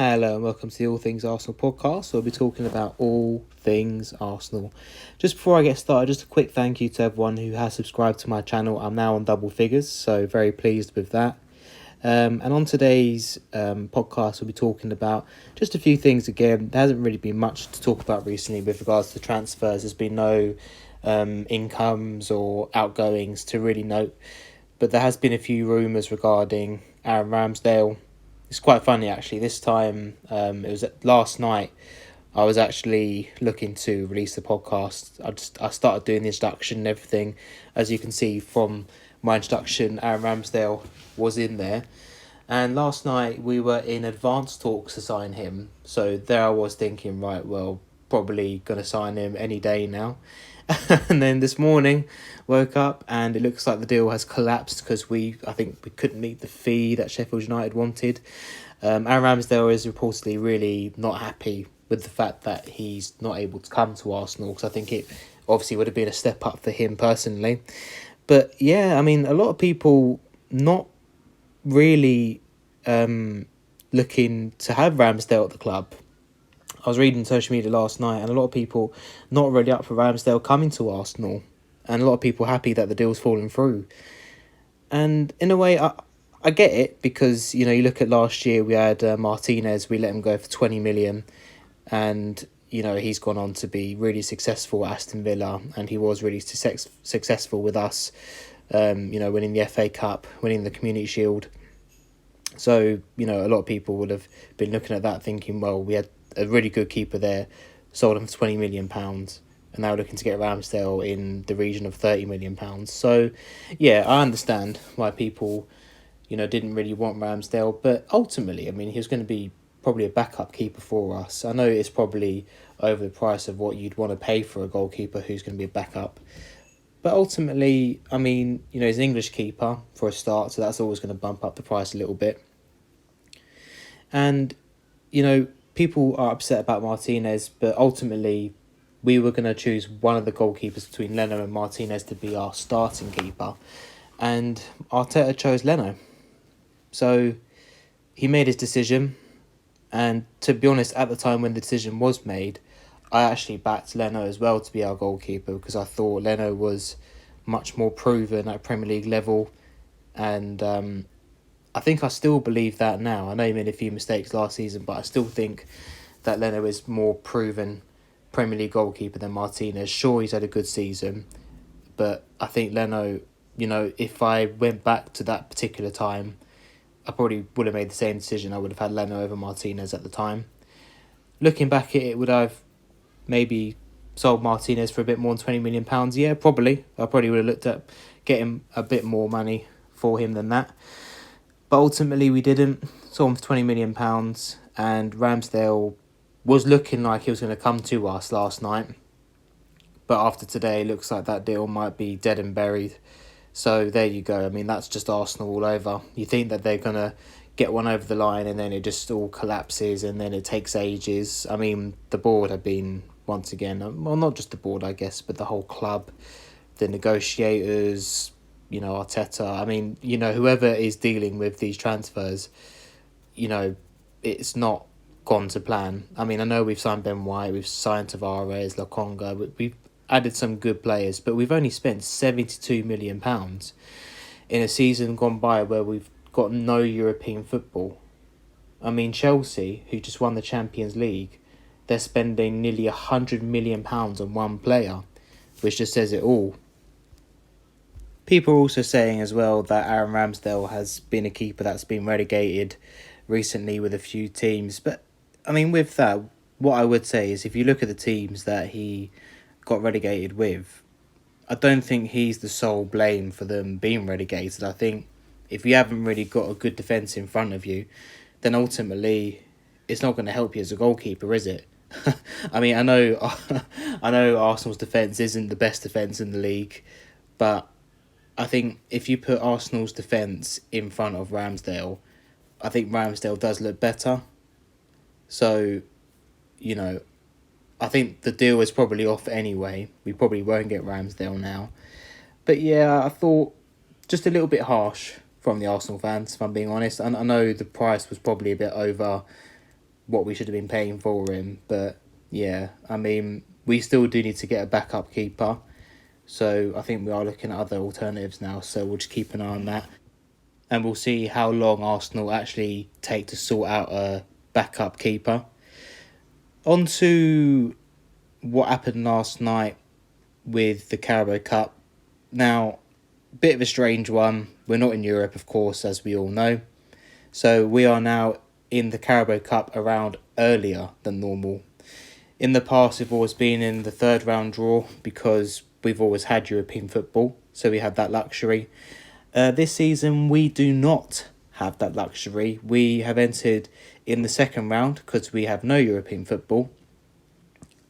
Hello and welcome to the All Things Arsenal podcast. We'll be talking about all things Arsenal. Just before I get started, just a quick thank you to everyone who has subscribed to my channel. I'm now on double figures, so very pleased with that. And on today's podcast, we'll be talking about just a few things again. There hasn't really been much to talk about recently with regards to transfers. There's been no incomes or outgoings to really note. But there has been a few rumours regarding Aaron Ramsdale. It's quite funny actually. This time, it was last night. I was actually looking to release the podcast. I started doing the introduction and everything. As you can see from my introduction, Aaron Ramsdale was in there. And last night we were in advanced talks to sign him. So there I was thinking, right, well, probably going to sign him any day now. And then this morning woke up and it looks like the deal has collapsed because I think we couldn't meet the fee that Sheffield United wanted. Aaron Ramsdale is reportedly really not happy with the fact that he's not able to come to Arsenal, because I think it obviously would have been a step up for him personally. But yeah, I mean, a lot of people not really looking to have Ramsdale at the club. I was reading social media last night and a lot of people not really up for Ramsdale coming to Arsenal, and a lot of people happy that the deal's fallen through. And in a way, I get it, because, you know, you look at last year, we had Martinez, we let him go for 20 million, and, you know, he's gone on to be really successful at Aston Villa, and he was really successful with us, winning the FA Cup, winning the Community Shield. So, you know, a lot of people would have been looking at that thinking, well, we had a really good keeper there, sold him for £20 million, and now looking to get Ramsdale in the region of £30 million. So, yeah, I understand why people, you know, didn't really want Ramsdale, but ultimately, I mean, he was going to be probably a backup keeper for us. I know it's probably over the price of what you'd want to pay for a goalkeeper who's going to be a backup, but ultimately, I mean, you know, he's an English keeper for a start, so that's always going to bump up the price a little bit. And, you know, people are upset about Martinez, but ultimately we were going to choose one of the goalkeepers between Leno and Martinez to be our starting keeper, and Arteta chose Leno. So he made his decision, and to be honest, at the time when the decision was made, I actually backed Leno as well to be our goalkeeper, because I thought Leno was much more proven at Premier League level, and I think I still believe that now. I know he made a few mistakes last season, but I still think that Leno is more proven Premier League goalkeeper than Martinez. Sure, he's had a good season, but I think Leno, you know, if I went back to that particular time, I probably would have made the same decision. I would have had Leno over Martinez at the time. Looking back at it, would I have maybe sold Martinez for a bit more than £20 million? Yeah, probably. I probably would have looked at getting a bit more money for him than that. But ultimately we didn't. Sold him for £20 million, and Ramsdale was looking like he was going to come to us last night. But after today, it looks like that deal might be dead and buried. So there you go. I mean, that's just Arsenal all over. You think that they're going to get one over the line, and then it just all collapses, and then it takes ages. I mean, the board have been, once again, well, not just the board, I guess, but the whole club, the negotiators, you know, Arteta. I mean, you know, whoever is dealing with these transfers, you know, it's not gone to plan. I mean, I know we've signed Ben White, we've signed Tavares, Lokonga, we've added some good players, but we've only spent £72 million in a season gone by where we've got no European football. I mean, Chelsea, who just won the Champions League, they're spending nearly £100 million on one player, which just says it all. People are also saying as well that Aaron Ramsdale has been a keeper that's been relegated recently with a few teams. But, I mean, with that, what I would say is if you look at the teams that he got relegated with, I don't think he's the sole blame for them being relegated. I think if you haven't really got a good defence in front of you, then ultimately it's not going to help you as a goalkeeper, is it? I mean, I know Arsenal's defence isn't the best defence in the league, but I think if you put Arsenal's defence in front of Ramsdale, I think Ramsdale does look better. So, you know, I think the deal is probably off anyway. We probably won't get Ramsdale now. But yeah, I thought just a little bit harsh from the Arsenal fans, if I'm being honest. And I know the price was probably a bit over what we should have been paying for him. But yeah, I mean, we still do need to get a backup keeper. So I think we are looking at other alternatives now. So we'll just keep an eye on that. And we'll see how long Arsenal actually take to sort out a backup keeper. On to what happened last night with the Carabao Cup. Now, bit of a strange one. We're not in Europe, of course, as we all know. So we are now in the Carabao Cup a round earlier than normal. In the past, we've always been in the third round draw because we've always had European football, so we have that luxury. This season, we do not have that luxury. We have entered in the second round because we have no European football.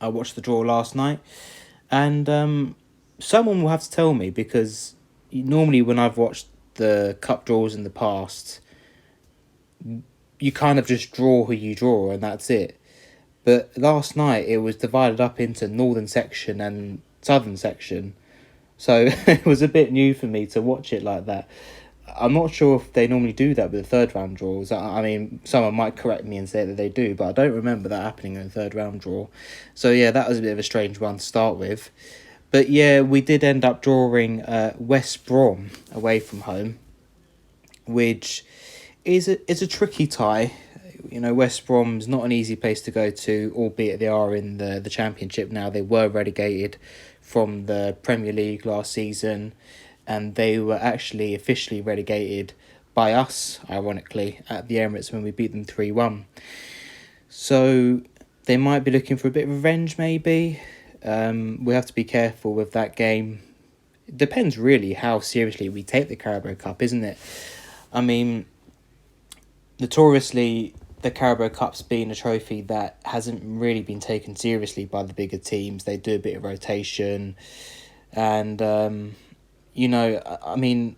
I watched the draw last night, and someone will have to tell me, because normally when I've watched the cup draws in the past, you kind of just draw who you draw and that's it. But last night it was divided up into northern section and southern section, so it was a bit new for me to watch it like that. I'm not sure if they normally do that with the third round draws. I mean, someone might correct me and say that they do, but I don't remember that happening in the third round draw. So yeah, that was a bit of a strange one to start with. But yeah, we did end up drawing West Brom away from home, which is a tricky tie. You know, West Brom's not an easy place to go to, albeit they are in the Championship now. They were relegated from the Premier League last season, and they were actually officially relegated by us, ironically, at the Emirates when we beat them 3-1. So they might be looking for a bit of revenge, maybe. We have to be careful with that game. It depends really how seriously we take the Carabao Cup, isn't it? I mean, notoriously, the Carabao Cup's been a trophy that hasn't really been taken seriously by the bigger teams. They do a bit of rotation, and you know, I mean,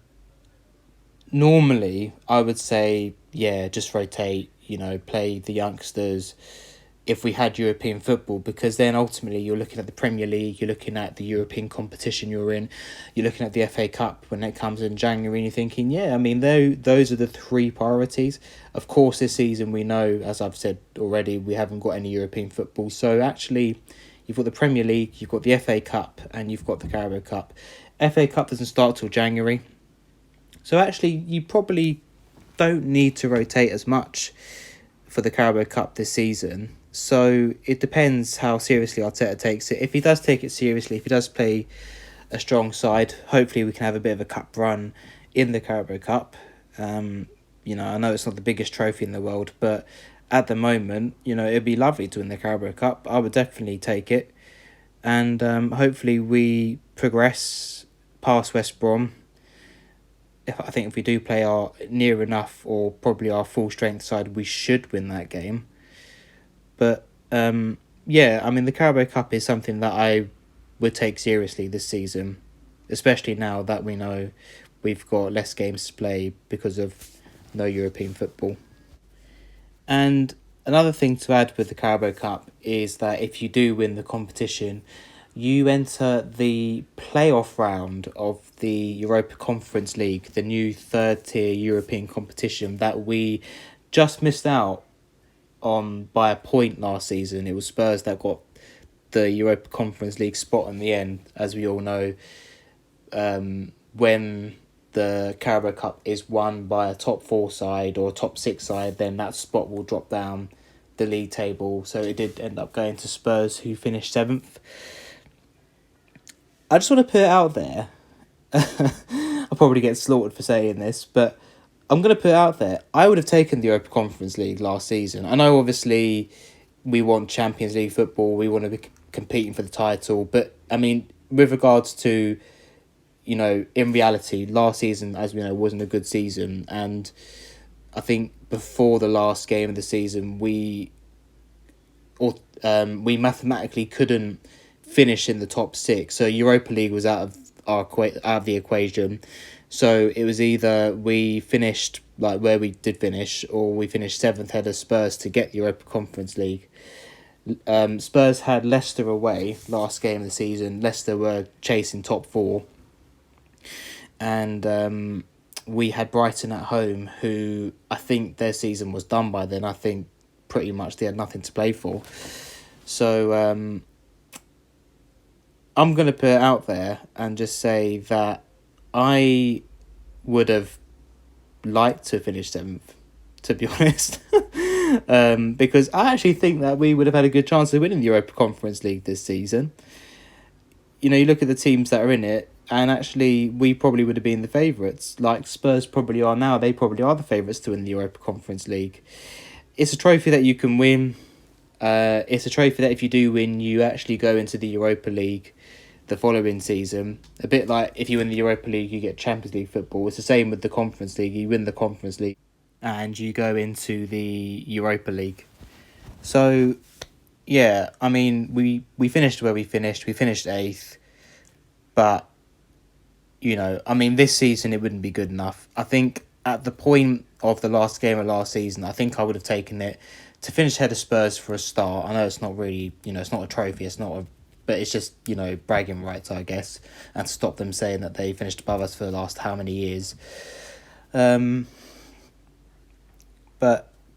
normally I would say, yeah, just rotate, you know, play the youngsters if we had European football, because then ultimately you're looking at the Premier League, you're looking at the European competition you're in, you're looking at the FA Cup when it comes in January, and you're thinking, yeah, I mean, those are the three priorities. Of course, this season we know, as I've said already, we haven't got any European football. So actually, you've got the Premier League, you've got the FA Cup, and you've got the Carabao Cup. FA Cup doesn't start till January. So actually, you probably don't need to rotate as much for the Carabao Cup this season. So it depends how seriously Arteta takes it. If he does take it seriously, if he does play a strong side, hopefully we can have a bit of a cup run in the Carabao Cup. You know, I know it's not the biggest trophy in the world, but at the moment, you know, it'd be lovely to win the Carabao Cup. I would definitely take it. And hopefully we progress past West Brom. I think if we do play our near enough, or probably our full strength side, we should win that game. But yeah, I mean, the Carabao Cup is something that I would take seriously this season, especially now that we know we've got less games to play because of no European football. And another thing to add with the Carabao Cup is that if you do win the competition, you enter the playoff round of the Europa Conference League, the new third-tier European competition that we just missed out on by a point last season. It was Spurs that got the Europa Conference League spot in the end, as we all know. When the Carabao Cup is won by a top 4 side or top 6 side, then that spot will drop down the league table. So it did end up going to Spurs, who finished 7th. I just want to put it out there. I'll probably get slaughtered for saying this, but I'm going to put it out there. I would have taken the Europa Conference League last season. I know, obviously, we want Champions League football. We want to be competing for the title. But, I mean, with regards to, you know, in reality, last season, as we know, wasn't a good season. And I think before the last game of the season, we mathematically couldn't finish in the top 6. So Europa League was out of the equation. So it was either we finished like where we did finish, or we finished 7th ahead of Spurs to get the Europa Conference League. Spurs had Leicester away last game of the season. Leicester were chasing top 4. And we had Brighton at home, who I think their season was done by then. I think pretty much they had nothing to play for. So I'm going to put it out there and just say that I would have liked to finish 7th, to be honest. Because I actually think that we would have had a good chance of winning the Europa Conference League this season. You know, you look at the teams that are in it, and actually we probably would have been the favourites. Like Spurs probably are now. They probably are the favourites to win the Europa Conference League. It's a trophy that you can win. It's a trophy that if you do win, you actually go into the Europa League the following season. A bit like if you win the Europa League, you get Champions League football. It's the same with the Conference League. You win the Conference League and you go into the Europa League. So, yeah, I mean, we finished where we finished. We finished 8th. But, you know, I mean, this season it wouldn't be good enough. I think at the point of the last game of last season, I think I would have taken it to finish ahead of Spurs for a start. I know it's not really, you know, it's not a trophy, but it's just, you know, bragging rights, I guess, and to stop them saying that they finished above us for the last how many years. But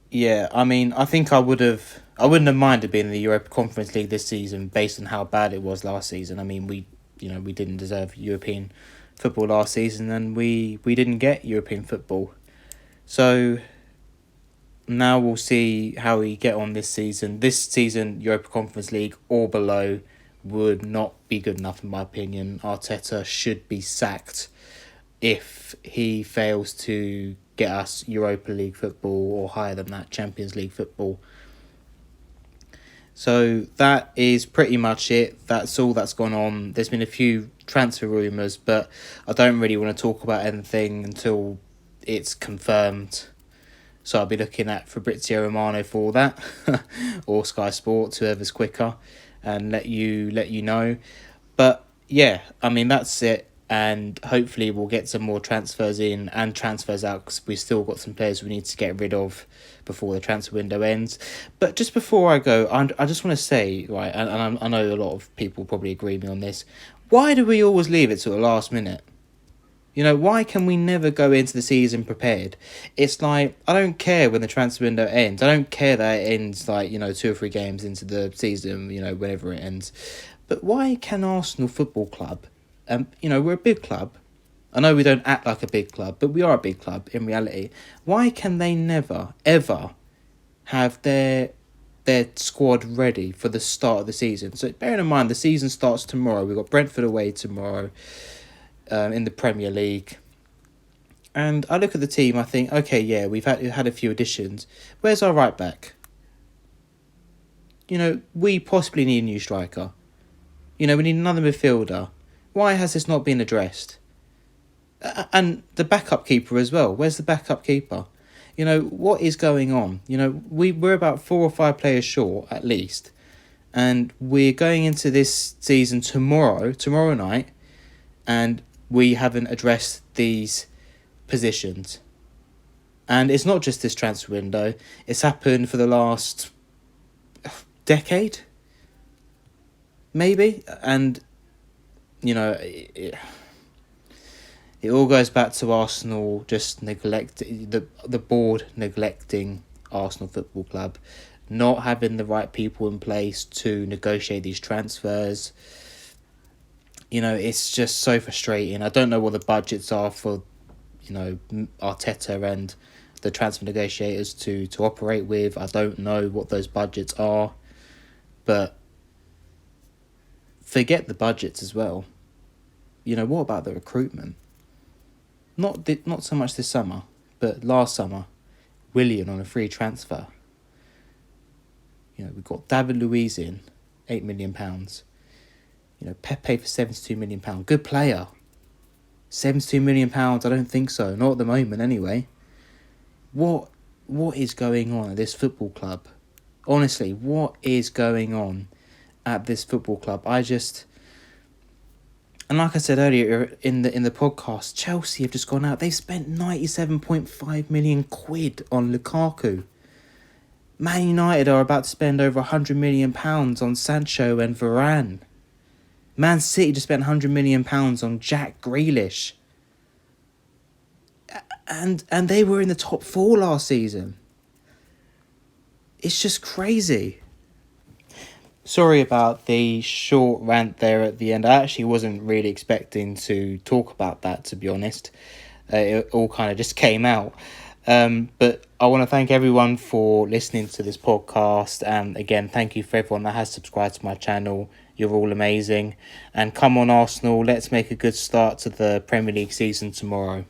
yeah, I mean, I think I wouldn't have minded being in the Europa Conference League this season based on how bad it was last season. I mean, we didn't deserve European football last season, and we didn't get European football. So now we'll see how we get on this season. This season, Europa Conference League or below would not be good enough in my opinion. Arteta should be sacked if he fails to get us Europa League football or higher than that, Champions League football. So that is pretty much it. That's all that's gone on. There's been a few transfer rumours, but I don't really want to talk about anything until it's confirmed. So I'll be looking at Fabrizio Romano for that, or Sky Sports, whoever's quicker, and let you know. But yeah, I mean, that's it. And hopefully we'll get some more transfers in and transfers out, because we've still got some players we need to get rid of before the transfer window ends. But just before I go, I just want to say, right, and I know a lot of people probably agree with me on this, why do we always leave it to the last minute? You know, why can we never go into the season prepared? It's like, I don't care when the transfer window ends. I don't care that it ends, like, you know, 2 or 3 games into the season, you know, whenever it ends. But why can Arsenal Football Club, you know, we're a big club. I know we don't act like a big club, but we are a big club in reality. Why can they never, ever have their squad ready for the start of the season? So bearing in mind, the season starts tomorrow. We've got Brentford away tomorrow. In the Premier League, and I look at the team, I think, okay, yeah, we've had a few additions. Where's our right back? You know, we possibly need a new striker. You know, we need another midfielder. Why has this not been addressed? And the backup keeper as well. Where's the backup keeper? You know, what is going on? You know, we're about 4 or 5 players short at least, and we're going into this season tomorrow night, and we haven't addressed these positions. And it's not just this transfer window. It's happened for the last decade, maybe. And, you know, it all goes back to Arsenal just the board neglecting Arsenal Football Club, not having the right people in place to negotiate these transfers. You know, it's just so frustrating. I don't know what the budgets are for, you know, Arteta and the transfer negotiators to operate with. I don't know what those budgets are. But forget the budgets as well. You know, what about the recruitment? Not so much this summer, but last summer, Willian on a free transfer. You know, we've got David Luiz in, £8 million. You know, Pepe for £72 million. Good player. £72 million, I don't think so. Not at the moment, anyway. What is going on at this football club? Honestly, what is going on at this football club? And like I said earlier in the podcast, Chelsea have just gone out. They've spent 97.5 million quid on Lukaku. Man United are about to spend over £100 million on Sancho and Varane. Man City just spent £100 million on Jack Grealish. And they were in the top 4 last season. It's just crazy. Sorry about the short rant there at the end. I actually wasn't really expecting to talk about that, to be honest. It all kind of just came out. But I want to thank everyone for listening to this podcast. And again, thank you for everyone that has subscribed to my channel. You're all amazing. And come on, Arsenal, let's make a good start to the Premier League season tomorrow.